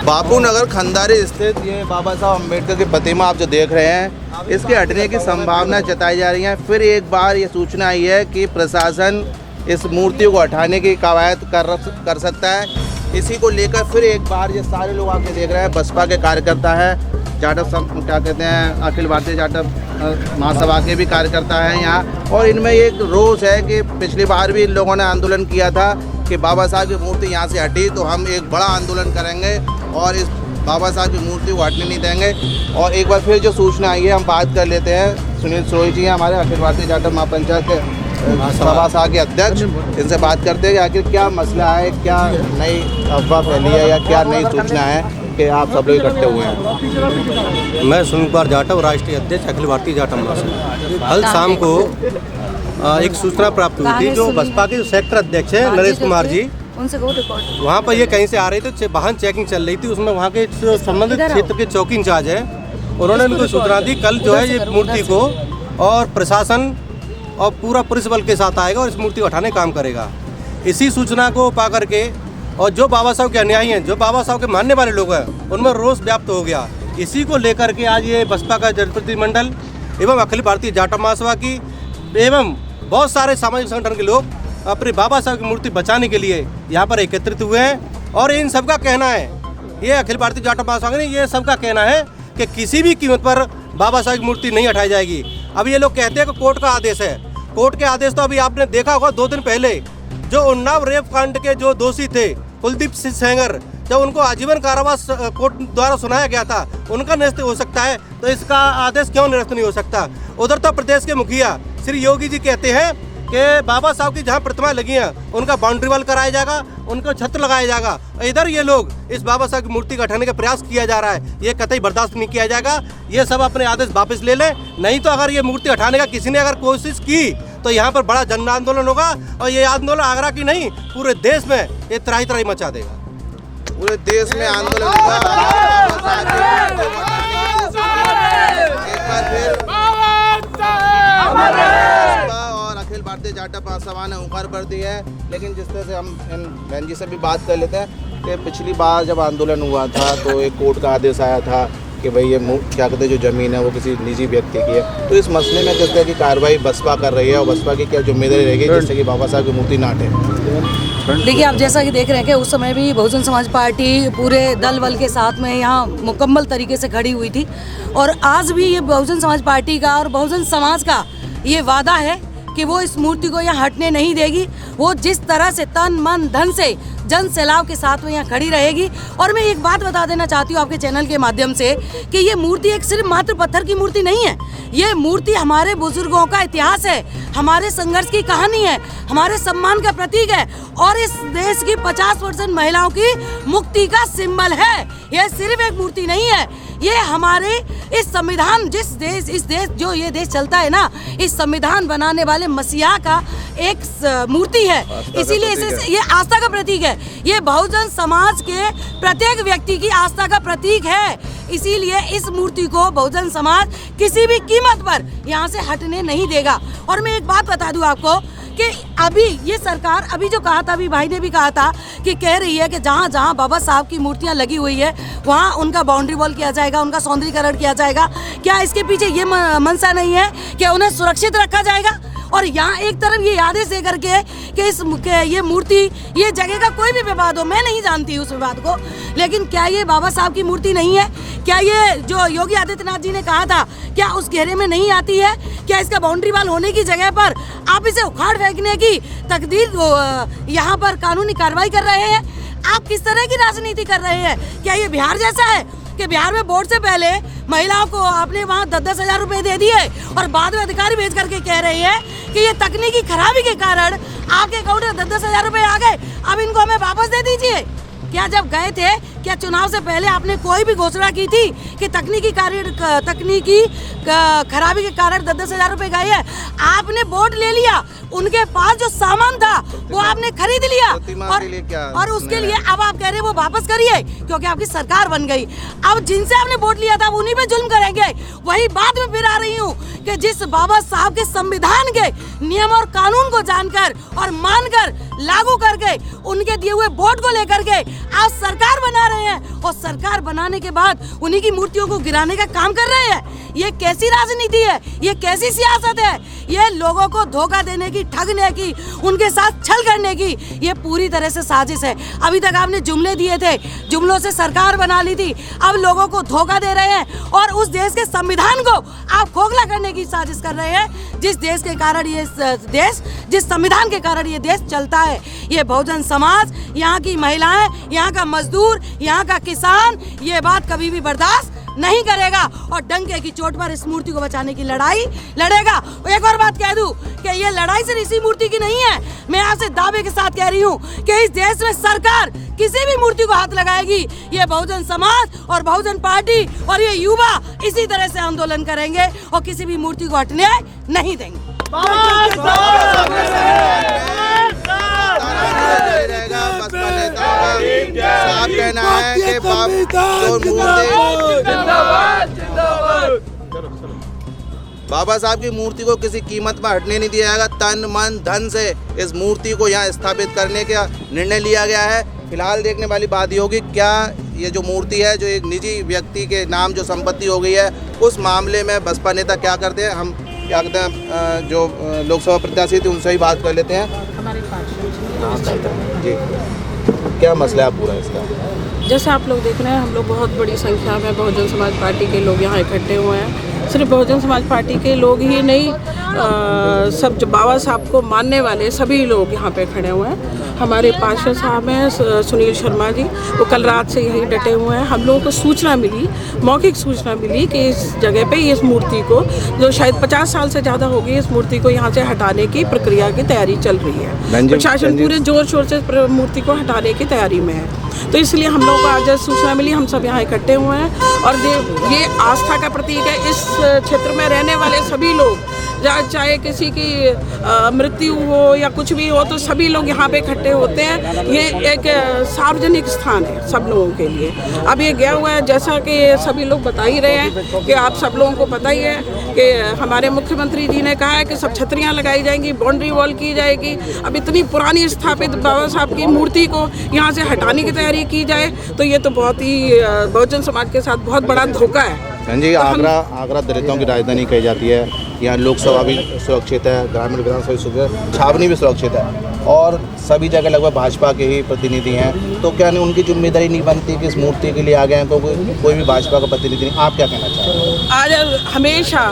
बापू नगर खंडारी स्थित ये बाबा साहब अम्बेडकर की प्रतिमा आप जो देख रहे हैं, इसके हटने की संभावना जताई जा रही है। फिर एक बार ये सूचना आई है कि प्रशासन इस मूर्ति को हटाने की कवायद कर सकता है। इसी को लेकर फिर एक बार ये सारे लोग आके देख रहे हैं, बसपा के कार्यकर्ता है, जाटव क्या कहते हैं, अखिल भारतीय जाटव महासभा के भी कार्यकर्ता हैं यहाँ। और इनमें एक रोष है कि पिछली बार भी इन लोगों ने आंदोलन किया था कि बाबा साहब की मूर्ति यहाँ से हटी तो हम एक बड़ा आंदोलन करेंगे और इस बाबा साहब की मूर्ति को हटने नहीं देंगे। और एक बार फिर जो सूचना आई है हम बात कर लेते हैं। सुनील सोई जी हैं हमारे अखिल भारतीय जाटव महापंचायत के सभा साहब के अध्यक्ष, इनसे बात करते हैं कि आखिर क्या मसला है, क्या नई अफवाह फैली है या क्या नई सूचना है कि आप सब लोग इकट्ठे हुए हैं। मैं सुनील कुमार जाटव, राष्ट्रीय अध्यक्ष अखिल भारतीय जाटव महासभा। कल शाम को एक सूचना प्राप्त हुई थी, जो बसपा के सेक्टर अध्यक्ष है नरेश कुमार जी, वहाँ पर ये कहीं से आ रहे थे, वाहन चेकिंग चल रही थी, उसमें वहाँ के संबंधित क्षेत्र के चौकी इंचार्ज है, उन्होंने उनको सूचना दी कल जो है ये मूर्ति को और प्रशासन और पूरा पुलिस बल के साथ आएगा और इस मूर्ति को हटाने का काम करेगा। इसी सूचना को पा करके और जो बाबा साहब के अनुयायी हैं, जो बाबा साहब के मानने वाले लोग हैं, उनमें रोष व्याप्त हो गया। इसी को लेकर के आज ये बसपा का जनप्रतिनिधिमंडल एवं अखिल भारतीय जाटव महासभा की एवं बहुत सारे सामाजिक संगठन के लोग अपने बाबा साहब की मूर्ति बचाने के लिए यहाँ पर एकत्रित हुए हैं। और इन सबका कहना है, ये अखिल भारतीय जाटव महासभा ने ये सबका कहना है कि किसी भी कीमत पर बाबा साहब की मूर्ति नहीं हटाई जाएगी। अब ये लोग कहते हैं कि कोर्ट का आदेश है। कोर्ट के आदेश तो अभी आपने देखा होगा 2 दिन पहले जो उन्नाव रेप कांड के जो दोषी थे कुलदीप सिंह सेंगर, जब उनको आजीवन कारावास कोर्ट द्वारा सुनाया गया था, उनका निरस्त हो सकता है तो इसका आदेश क्यों निरस्त नहीं हो सकता। उधर तो प्रदेश के मुखिया श्री योगी जी कहते हैं कि बाबा साहब की जहाँ प्रतिमा लगी हैं उनका बाउंड्री वॉल कराया जाएगा, उनको छत्र लगाया जाएगा। इधर ये लोग इस बाबा साहब की मूर्ति को हटाने का प्रयास किया जा रहा है, ये कतई बर्दाश्त नहीं किया जाएगा। ये सब अपने आदेश वापस ले लें, नहीं तो अगर ये मूर्ति हटाने का किसी ने अगर कोशिश की तो यहाँ पर बड़ा जन आंदोलन होगा और ये आंदोलन आगरा की नहीं पूरे देश में ये त्राही त्राही मचा देगा। पूरे देश में आंदोलन होगा। और अखिल भारतीय जाटव महासभा ने हुंकार भर दी है। लेकिन जिस तरह से हम इन बहन जी से भी बात कर लेते हैं कि पिछली बार जब आंदोलन हुआ था तो एक कोर्ट का आदेश आया था कि भाई ये क्या कहते हैं जो ज़मीन है वो किसी निजी व्यक्ति की है। तो इस मसले में किस तरह की कार्रवाई बसपा कर रही है और बसपा की क्या जिम्मेदारी रहेगी जिससे कि बाबा साहब की मूर्ति ना हटे। देखिए, आप जैसा कि देख रहे हैं कि उस समय भी बहुजन समाज पार्टी पूरे दल बल के साथ में यहाँ मुकम्मल तरीके से खड़ी हुई थी। और आज भी ये बहुजन समाज पार्टी का और बहुजन समाज का ये वादा है कि वो इस मूर्ति को यहाँ हटने नहीं देगी। वो जिस तरह से तन मन धन से जन सैलाब के साथ में यहाँ खड़ी रहेगी। और मैं एक बात बता देना चाहती हूँ आपके चैनल के माध्यम से कि ये मूर्ति एक सिर्फ मात्र पत्थर की मूर्ति नहीं है। ये मूर्ति हमारे बुजुर्गों का इतिहास है, हमारे संघर्ष की कहानी है, हमारे सम्मान का प्रतीक है और इस देश की 50% महिलाओं की मुक्ति का सिंबल है। ये सिर्फ एक मूर्ति नहीं है, ये हमारे इस संविधान इस देश जो ये देश चलता है ना, इस संविधान बनाने वाले मसीहा का एक मूर्ति है। इसीलिए इसे ये आस्था का प्रतीक है। ये बहुजन समाज के प्रत्येक व्यक्ति की आस्था का प्रतीक है। इसीलिए इस मूर्ति को बहुजन समाज किसी भी कीमत पर यहाँ से हटने नहीं देगा। और मैं एक बात बता दूं आपको कि अभी ये सरकार अभी जो कहा था, अभी भाई ने भी कहा था कि कह रही है कि जहाँ जहाँ बाबा साहब की मूर्तियाँ लगी हुई है वहाँ उनका बाउंड्री वॉल किया जाएगा, उनका सौंदर्यीकरण किया जाएगा। क्या इसके पीछे ये मंशा नहीं है कि उन्हें सुरक्षित रखा जाएगा? और यहाँ एक तरफ ये आदेश दे करके कि ये मूर्ति, ये जगह का कोई भी विवाद हो, मैं नहीं जानती उस विवाद को, लेकिन क्या ये बाबा साहब की मूर्ति नहीं है? क्या ये जो योगी आदित्यनाथ जी ने कहा था क्या उस घेरे में नहीं आती है? क्या इसका बाउंड्री वॉल होने की जगह पर आप इसे उखाड़ फेंकने की तकदीर यहाँ पर कानूनी कार्रवाई कर रहे हैं? आप किस तरह की राजनीति कर रहे हैं? क्या ये बिहार जैसा है कि बिहार में वोट से पहले महिलाओं को आपने वहाँ 10-10 हज़ार रुपए दे दिए और बाद में अधिकारी भेज करके कह रहे हैं कि ये तकनीकी खराबी के कारण आपके अकाउंट में 10-10 हज़ार रुपए आ गए, अब इनको हमें वापस दे दीजिए। क्या जब गए थे क्या चुनाव से पहले आपने कोई भी घोषणा की थी कि तकनीकी खराबी के कारण 10-10 हज़ार रुपए गए हैं? आपने वोट ले लिया, उनके पास जो सामान था वो आपने खरीद लिया, और उसके लिए अब आप कह रहे हैं वो वापस करिए क्योंकि आपकी सरकार बन गई। अब जिनसे आपने वोट लिया था उन्हीं पे जुल्म करेंगे। वही बात मैं फिर आ रही हूँ कि जिस बाबा साहब के संविधान के नियम और कानून को जानकर और मानकर लागू करके उनके दिए हुए वोट को लेकर के आज सरकार बना रहे हैं, और सरकार बनाने के बाद उन्हीं की मूर्तियों को गिराने का काम कर रहे हैं। ये कैसी राजनीति है? ये कैसी सियासत है? ये लोगों को धोखा देने की, ठगने की, उनके साथ छल करने की ये पूरी तरह से साजिश है। अभी तक आपने जुमले दिए थे, जुमलों से सरकार बना ली थी, अब लोगों को धोखा दे रहे हैं और उस देश के संविधान को आप खोखला करने की साजिश कर रहे हैं। जिस देश के कारण ये देश, जिस संविधान के कारण ये देश चलता है, ये बहुजन समाज, यहाँ की महिलाएं, यहाँ का मजदूर, यहाँ का किसान ये बात कभी भी बर्दाश्त नहीं करेगा और डंके की चोट पर इस मूर्ति को बचाने की लड़ाई लड़ेगा। एक और बात कह दूं कि ये लड़ाई सिर्फ इसी मूर्ति की नहीं है, मैं आपसे दावे के साथ कह रही हूँ कि इस देश में सरकार किसी भी मूर्ति को हाथ लगाएगी, ये बहुजन समाज और बहुजन पार्टी और ये युवा इसी तरह से आंदोलन करेंगे और किसी भी मूर्ति को हटने नहीं देंगे। साफ कहना है कि बाबा साहब की मूर्ति को किसी कीमत पर हटने नहीं दिया जाएगा। तन मन धन से इस मूर्ति को यहाँ स्थापित करने का निर्णय लिया गया है। फिलहाल देखने वाली बात ये होगी क्या ये जो मूर्ति है, जो एक निजी व्यक्ति के नाम जो संपत्ति हो गई है, उस मामले में बसपा नेता क्या करते हैं। हम क्या कहते हैं, जो लोकसभा प्रत्याशी थे उनसे ही बात कर लेते हैं। हमारे जी, क्या मसला है पूरा इसका? जैसे आप लोग देख रहे हैं, हम लोग बहुत बड़ी संख्या में बहुजन समाज पार्टी के लोग यहाँ इकट्ठे हुए हैं। सिर्फ बहुजन समाज पार्टी के लोग ही नहीं, सब जो बाबा साहब को मानने वाले सभी लोग यहाँ पे खड़े हुए हैं। हमारे पार्षद साहब हैं सुनील शर्मा जी, वो कल रात से यहीं डटे हुए हैं। हम लोगों को सूचना मिली, मौखिक सूचना मिली कि इस जगह पे इस मूर्ति को, जो शायद 50 साल से ज़्यादा हो गई, इस मूर्ति को यहाँ से हटाने की प्रक्रिया की तैयारी चल रही है। प्रशासन पूरे जोर शोर से मूर्ति को हटाने की तैयारी में है। तो इसलिए हम लोगों को आज सूचना मिली, हम सब यहाँ इकट्ठे हुए हैं और ये आस्था का प्रतीक है। इस क्षेत्र में रहने वाले सभी लोग, चाहे किसी की मृत्यु हो या कुछ भी हो, तो सभी लोग यहाँ पे इकट्ठे होते हैं। ये एक सार्वजनिक स्थान है सब लोगों के लिए। अब ये गया हुआ है, जैसा कि सभी लोग बता ही रहे हैं कि आप सब लोगों को पता ही है कि हमारे मुख्यमंत्री जी ने कहा है कि सब छतरियाँ लगाई जाएंगी, बाउंड्री वॉल की जाएगी। अब इतनी पुरानी स्थापित बाबा साहब की मूर्ति को यहाँ से हटाने की तैयारी की जाए, तो ये तो बहुत ही बहुजन समाज के साथ बहुत बड़ा धोखा है। जी, आगरा दलितों की राजधानी कही जाती है। यहाँ लोकसभा भी सुरक्षित है, ग्रामीण विधानसभा सुरक्षित, छावनी भी सुरक्षित है और सभी जगह लगभग भाजपा के ही प्रतिनिधि हैं। तो क्या नहीं उनकी जिम्मेदारी नहीं बनती कि इस मूर्ति के लिए आ गए हैं, कोई भी भाजपा का प्रतिनिधि नहीं? आप क्या कहना चाहते हैं? आज हमेशा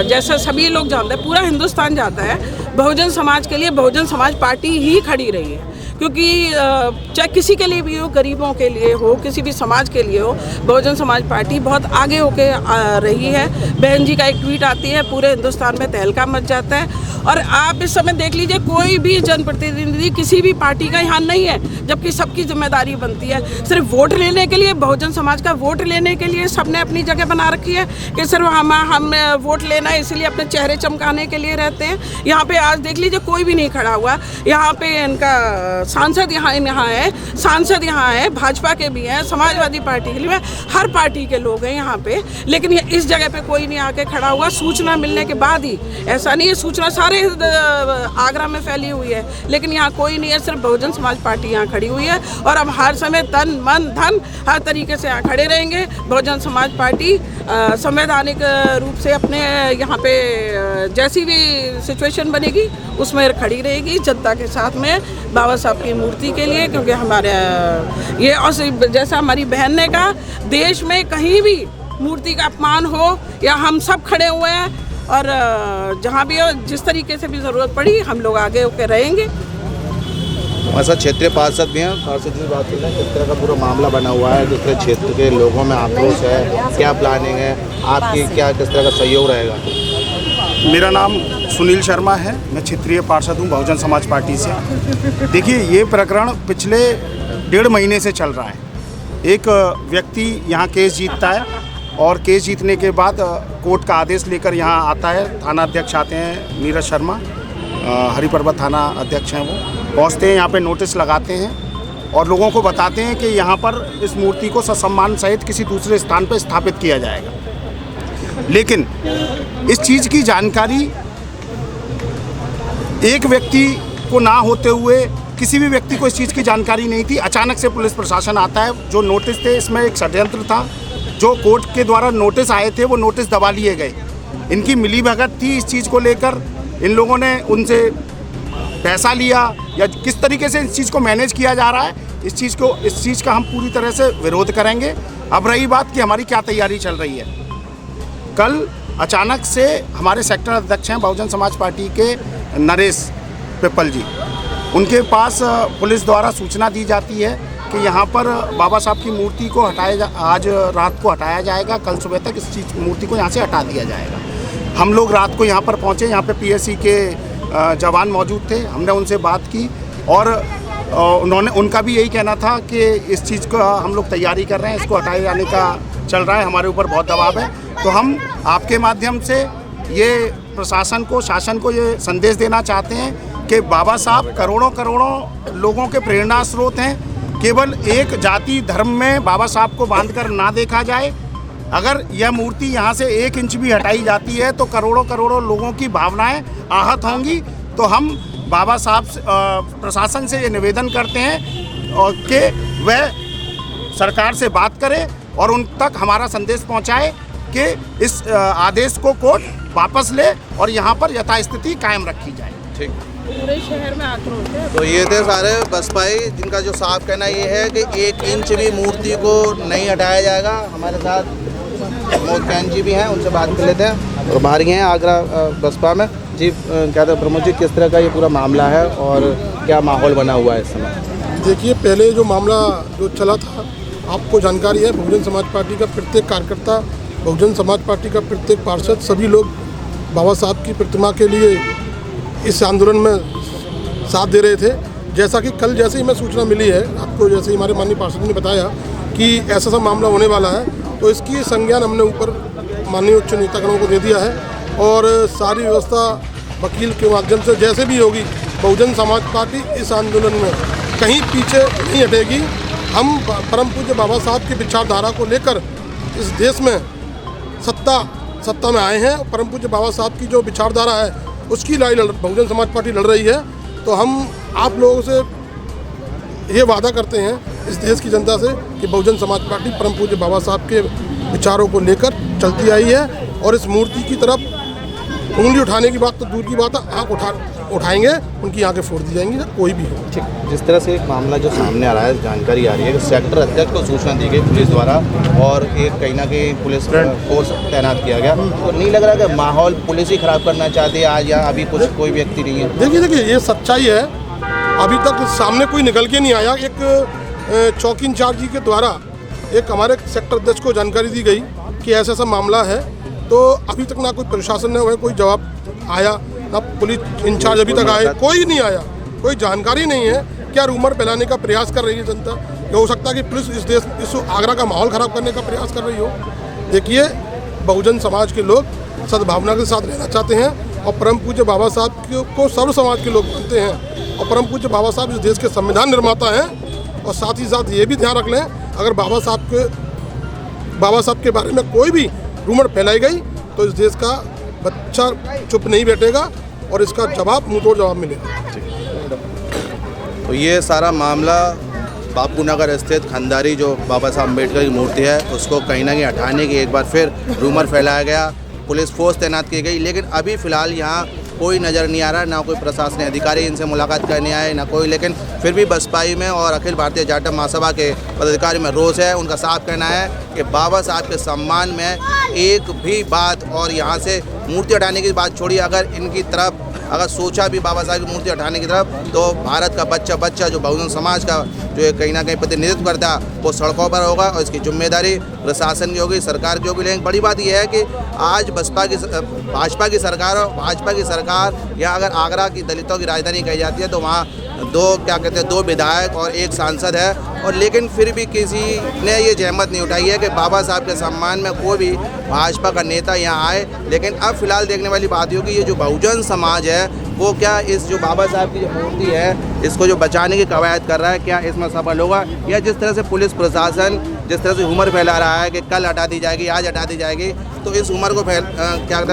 जैसा सभी लोग जानते हैं, पूरा हिंदुस्तान जानता है, बहुजन समाज के लिए बहुजन समाज पार्टी ही खड़ी रही है। क्योंकि चाहे किसी के लिए भी हो, गरीबों के लिए हो, किसी भी समाज के लिए हो, बहुजन समाज पार्टी बहुत आगे होके रही है। बहन जी का एक ट्वीट आती है, पूरे हिंदुस्तान में तहलका मच जाता है। और आप इस समय देख लीजिए, कोई भी जनप्रतिनिधि किसी भी पार्टी का यहाँ नहीं है, जबकि सबकी जिम्मेदारी बनती है। सिर्फ वोट लेने के लिए, बहुजन समाज का वोट लेने के लिए सबने अपनी जगह बना रखी है कि सिर्फ हम वोट लेना है, इसीलिए अपने चेहरे चमकाने के लिए रहते हैं। यहाँ पे आज देख लीजिए कोई भी नहीं खड़ा हुआ। यहाँ पे इनका सांसद यहाँ है, सांसद यहाँ है, भाजपा के भी हैं, समाजवादी पार्टी के लिए, हर पार्टी के लोग हैं यहाँ पे, लेकिन इस जगह पे कोई नहीं आके खड़ा हुआ। सूचना मिलने के बाद ही, ऐसा नहीं है सूचना सारे आगरा में फैली हुई है, लेकिन यहाँ कोई नहीं है, सिर्फ बहुजन समाज पार्टी यहाँ खड़ी हुई है। और हम हर समय तन मन धन हर तरीके से यहाँ खड़े रहेंगे। बहुजन समाज पार्टी संवैधानिक रूप से अपने यहाँ पे जैसी भी सिचुएशन बनेगी उसमें खड़ी रहेगी, जनता के साथ में, बाबा साहब की मूर्ति के लिए। क्योंकि हमारे ये, और जैसा हमारी बहन ने कहा, देश में कहीं भी मूर्ति का अपमान हो, या हम सब खड़े हुए हैं और जहाँ भी हो, जिस तरीके से भी ज़रूरत पड़ी, हम लोग आगे होकर रहेंगे। ऐसा क्षेत्रीय पार्षद भी हैं, पार्षद से बात करना, किस तरह का पूरा मामला बना हुआ है, दूसरे क्षेत्र के लोगों में आक्रोश है, क्या प्लानिंग है आपकी, क्या किस तरह का सहयोग रहेगा? मेरा नाम सुनील शर्मा है, मैं क्षेत्रीय पार्षद हूँ बहुजन समाज पार्टी से। देखिए, ये प्रकरण पिछले 1.5 महीने से चल रहा है एक व्यक्ति यहाँ केस जीतता है और केस जीतने के बाद कोर्ट का आदेश लेकर यहाँ आता है। थाना अध्यक्ष आते हैं नीरज शर्मा, हरिपर्वत थाना अध्यक्ष हैं, वो पहुँचते हैं यहाँ पे, नोटिस लगाते हैं और लोगों को बताते हैं कि यहाँ पर इस मूर्ति को ससम्मान सहित किसी दूसरे स्थान पर स्थापित किया जाएगा। लेकिन इस चीज़ की जानकारी एक व्यक्ति को ना होते हुए किसी भी व्यक्ति को इस चीज़ की जानकारी नहीं थी। अचानक से पुलिस प्रशासन आता है। जो नोटिस थे इसमें एक षड्यंत्र था। जो कोर्ट के द्वारा नोटिस आए थे वो नोटिस दबा लिए गए। इनकी मिलीभगत थी इस चीज़ को लेकर। इन लोगों ने उनसे पैसा लिया या किस तरीके से इस चीज़ को मैनेज किया जा रहा है, इस चीज़ का हम पूरी तरह से विरोध करेंगे। अब रही बात कि हमारी क्या तैयारी चल रही है, कल अचानक से हमारे सेक्टर अध्यक्ष हैं बहुजन समाज पार्टी के नरेश पिपल जी, उनके पास पुलिस द्वारा सूचना दी जाती है कि यहाँ पर बाबा साहब की मूर्ति को आज रात को हटाया जाएगा। कल सुबह तक इस मूर्ति को यहाँ से हटा दिया जाएगा। हम लोग रात को यहाँ पर पहुँचे। यहाँ पे पीएससी के जवान मौजूद थे। हमने उनसे बात की और उनका भी यही कहना था कि इस चीज़ को हम लोग तैयारी कर रहे हैं, इसको हटाए जाने का चल रहा है, हमारे ऊपर बहुत दबाव है। तो हम आपके माध्यम से ये प्रशासन को, शासन को ये संदेश देना चाहते हैं कि बाबा साहब करोड़ों लोगों के प्रेरणा स्रोत हैं। केवल एक जाति धर्म में बाबा साहब को बांधकर ना देखा जाए। अगर यह मूर्ति यहाँ से 1 इंच भी हटाई जाती है तो करोड़ों लोगों की भावनाएं आहत होंगी। तो हम बाबा साहब प्रशासन से ये निवेदन करते हैं और कि वह सरकार से बात करे और उन तक हमारा संदेश पहुँचाए कि इस आदेश को कोर्ट वापस ले और यहाँ पर यथास्थिति कायम रखी जाए। ठीक, पूरे शहर में आक्रोश है। तो ये थे सारे बसपाई जिनका जो साफ कहना ये है कि 1 इंच भी मूर्ति को नहीं हटाया जाएगा। हमारे साथ प्रमोद कैन जी भी हैं, उनसे बात कर लेते हैं। और बाहर ही हैं आगरा बसपा में। जी क्या था प्रमोद जी, किस तरह का ये पूरा मामला है और क्या माहौल बना हुआ है इस समय? देखिए, पहले जो मामला जो चला था, आपको जानकारी है, बहुजन समाज पार्टी का प्रत्येक कार्यकर्ता, बहुजन समाज पार्टी का प्रत्येक पार्षद, सभी लोग बाबा साहब की प्रतिमा के लिए इस आंदोलन में साथ दे रहे थे। जैसा कि कल जैसे ही मैं सूचना मिली है आपको, जैसे ही हमारे माननीय पार्षद ने बताया कि ऐसा मामला होने वाला है, तो इसकी संज्ञान हमने ऊपर माननीय उच्च नेतागणों को दे दिया है और सारी व्यवस्था वकील के माध्यम से जैसे भी होगी, बहुजन समाज पार्टी इस आंदोलन में कहीं पीछे नहीं हटेगी। हम परम पूज्य बाबा साहब की विचारधारा को लेकर इस देश में सत्ता में आए हैं। परम पूज्य बाबा साहब की जो विचारधारा है उसकी लड़ाई बहुजन समाज पार्टी लड़ रही है। तो हम आप लोगों से ये वादा करते हैं इस देश की जनता से कि बहुजन समाज पार्टी परम पूज्य बाबा साहब के विचारों को लेकर चलती आई है और इस मूर्ति की तरफ उंगली उठाने की बात तो दूर की बात है, आँख उठाएंगे, उनकी आंखें फोड़ दी जाएंगी, कोई भी हो। ठीक, जिस तरह से एक मामला जो सामने आ रहा है, जानकारी आ रही है कि सेक्टर अध्यक्ष को सूचना दी गई पुलिस द्वारा और एक कहीं ना कहीं पुलिस फोर्स तैनात किया गया, तो नहीं लग रहा कि माहौल पुलिस ही खराब करना चाहती है आज, या अभी कुछ कोई व्यक्ति नहीं है? देखिए ये सच्चाई है। अभी तक सामने कोई निकल के नहीं आया। एक चौकी इंचार्ज जी के द्वारा एक हमारे सेक्टर अध्यक्ष को जानकारी दी गई कि ऐसा मामला है, तो अभी तक ना कोई प्रशासन ने कोई जवाब आया, ना पुलिस इंचार्ज अभी तक आए, कोई नहीं आया, कोई जानकारी नहीं है। क्या रूमर फैलाने का प्रयास कर रही है जनता? ये हो सकता है कि पुलिस इस आगरा का माहौल ख़राब करने का प्रयास कर रही हो। देखिए, बहुजन समाज के लोग सद्भावना के साथ रहना चाहते हैं और परम पूज्य बाबा साहब को सर्व समाज के लोग मानते हैं और परम पूज्य बाबा साहब इस देश के संविधान निर्माता हैं। और साथ ही साथ ये भी ध्यान रख लें, अगर बाबा साहब के बारे में कोई भी रूमर फैलाई गई तो इस देश का बच्चा चुप नहीं बैठेगा और इसका जवाब मुंहतोड़ जवाब मिलेगा। तो ये सारा मामला बापू नगर स्थित खंडारी जो बाबा साहब अम्बेडकर की मूर्ति है उसको कहीं ना कहीं हटाने की एक बार फिर रूमर फैलाया गया, पुलिस फोर्स तैनात की गई, लेकिन अभी फ़िलहाल यहाँ कोई नज़र नहीं आ रहा, ना कोई प्रशासनिक अधिकारी इनसे मुलाकात करने आए ना कोई। लेकिन फिर भी बसपाई में और अखिल भारतीय जाटव महासभा के पदाधिकारी में रोष है। उनका साफ कहना है कि बाबा साहब के सम्मान में एक भी बात, और यहाँ से मूर्ति हटाने की बात छोड़िए, अगर इनकी तरफ अगर सोचा भी बाबा साहब की मूर्ति हटाने की तरफ, तो भारत का बच्चा जो बहुजन समाज का जो कहीं ना कहीं प्रतिनिधित्व करता है वो सड़कों पर होगा और इसकी जिम्मेदारी प्रशासन की होगी, सरकार की होगी। लेकिन बड़ी बात यह है कि आज भाजपा की सरकार या अगर आगरा की दलितों की राजधानी कही जाती है तो वहाँ दो विधायक और एक सांसद है, और लेकिन फिर भी किसी ने ये जहमत नहीं उठाई है कि बाबा साहब के सम्मान में कोई भी भाजपा का नेता यहाँ आए। लेकिन अब फिलहाल देखने वाली बात होगी ये जो बहुजन समाज है वो क्या इस जो बाबा साहब की जो मूर्ति है इसको जो बचाने की कवायद कर रहा है, क्या इसमें सफल होगा, या जिस तरह से पुलिस प्रशासन जिस तरह से उमर फैला रहा है कि कल हटा दी जाएगी, आज हटा दी जाएगी, तो इस उमर को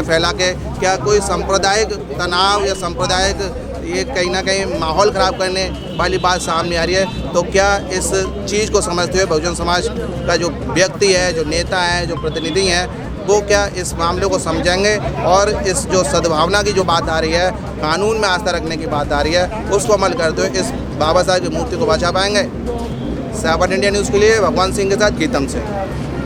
फैला के क्या कोई सांप्रदायिक तनाव या सांप्रदायिक ये कहीं ना कहीं माहौल ख़राब करने वाली बात सामने आ रही है। तो क्या इस चीज़ को समझते हुए बहुजन समाज का जो व्यक्ति है, जो नेता है, जो प्रतिनिधि हैं, वो क्या इस मामले को समझेंगे और इस जो सद्भावना की जो बात आ रही है, कानून में आस्था रखने की बात आ रही है, उसको अमल करते हुए इस बाबा साहब की मूर्ति को बचा पाएंगे। सावन इंडिया न्यूज़ के लिए भगवान सिंह के साथ गीतम से।